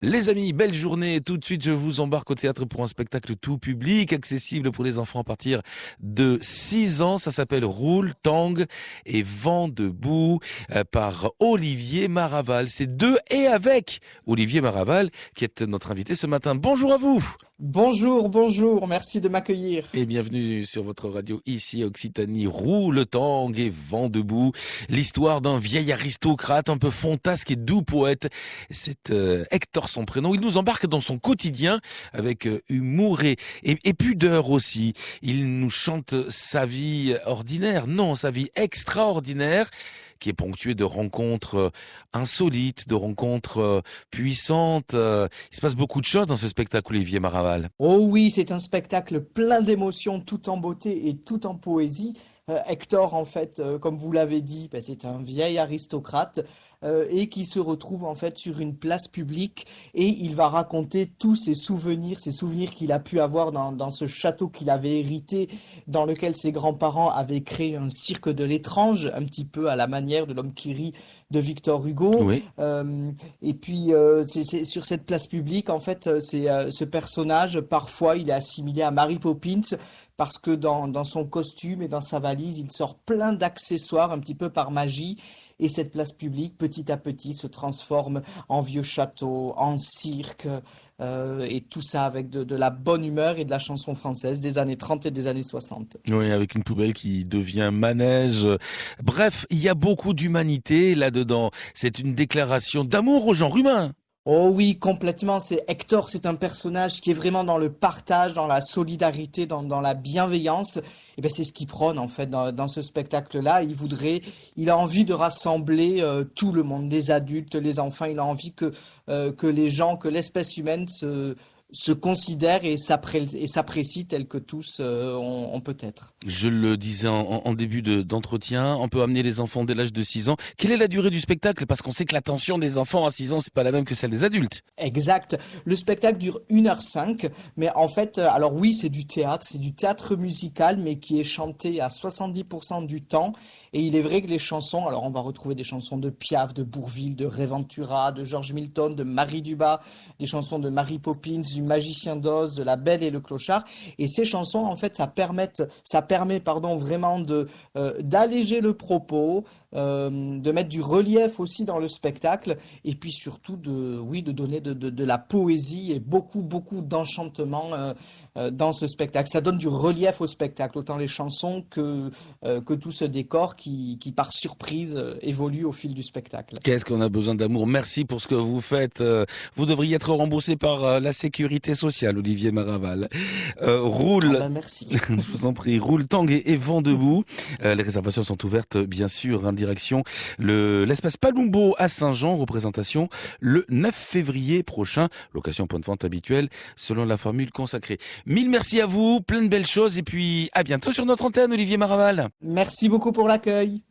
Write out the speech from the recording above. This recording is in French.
Les amis, belle journée. Tout de suite, je vous embarque au théâtre pour un spectacle tout public, accessible pour les enfants à partir de 6 ans. Ça s'appelle Roule, Tangue et Vent debout par Olivier Maraval. C'est de et avec Olivier Maraval qui est notre invité ce matin. Bonjour à vous. Bonjour, merci de m'accueillir. Et bienvenue sur votre radio ici à Occitanie. Roule, Tangue et Vent debout. L'histoire d'un vieil aristocrate un peu fantasque et doux poète. C'est Hector son prénom. Il nous embarque dans son quotidien avec humour et pudeur aussi. Il nous chante sa vie ordinaire, non, sa vie extraordinaire, qui est ponctuée de rencontres insolites, de rencontres puissantes. Il se passe beaucoup de choses dans ce spectacle, Olivier Maraval. Oh oui, c'est un spectacle plein d'émotions, tout en beauté et tout en poésie. Hector, en fait, comme vous l'avez dit, c'est un vieil aristocrate et qui se retrouve en fait sur une place publique et il va raconter tous ses souvenirs qu'il a pu avoir dans ce château qu'il avait hérité, dans lequel ses grands-parents avaient créé un cirque de l'étrange, un petit peu à la manière de l'homme qui rit de Victor Hugo. Oui. Et puis, c'est sur cette place publique, en fait, ce personnage, parfois, il est assimilé à Mary Poppins, parce que dans son costume et dans sa valise, il sort plein d'accessoires, un petit peu par magie. Et cette place publique, petit à petit, se transforme en vieux château, en cirque, et tout ça avec de la bonne humeur et de la chanson française des années 30 et des années 60. Oui, avec une poubelle qui devient manège. Bref, il y a beaucoup d'humanité là-dedans. C'est une déclaration d'amour au genre humain. Oh oui, complètement. Hector, c'est un personnage qui est vraiment dans le partage, dans la solidarité, dans la bienveillance. Et ben c'est ce qu'il prône en fait dans ce spectacle-là. Il a envie de rassembler tout le monde, les adultes, les enfants. Il a envie que les gens, que l'espèce humaine se considère et s'apprécie tel que tous on peut être. Je le disais en début d'entretien, on peut amener les enfants dès l'âge de 6 ans. Quelle est la durée du spectacle? Parce qu'on sait que l'attention des enfants à 6 ans, c'est pas la même que celle des adultes. Exact. Le spectacle dure 1h05, mais en fait, alors oui, c'est du théâtre musical, mais qui est chanté à 70% du temps. Et il est vrai que les chansons, alors on va retrouver des chansons de Piaf, de Bourvil, de Ray Ventura, de Georges Milton, de Marie Dubas, des chansons de Mary Poppins, du Magicien d'Oz, de La Belle et le Clochard. Et ces chansons, en fait, ça permet, vraiment d'alléger le propos, de mettre du relief aussi dans le spectacle, et puis surtout de donner de la poésie et beaucoup d'enchantement dans ce spectacle. Ça donne du relief au spectacle, autant les chansons que tout ce décor qui par surprise évolue au fil du spectacle. Qu'est-ce qu'on a besoin d'amour? Merci pour ce que vous faites. Vous devriez être remboursé par la sécurité sociale, Olivier Maraval. Ah Roule, ben merci. je vous en prie, roule, tangue et vent debout. Les réservations sont ouvertes, bien sûr, en direction l'espace Palumbo à Saint-Jean, représentation le 9 février prochain. Location point de vente habituelle selon la formule consacrée. Mille merci à vous, plein de belles choses et puis à bientôt sur notre antenne, Olivier Maraval. Merci beaucoup pour l'accueil.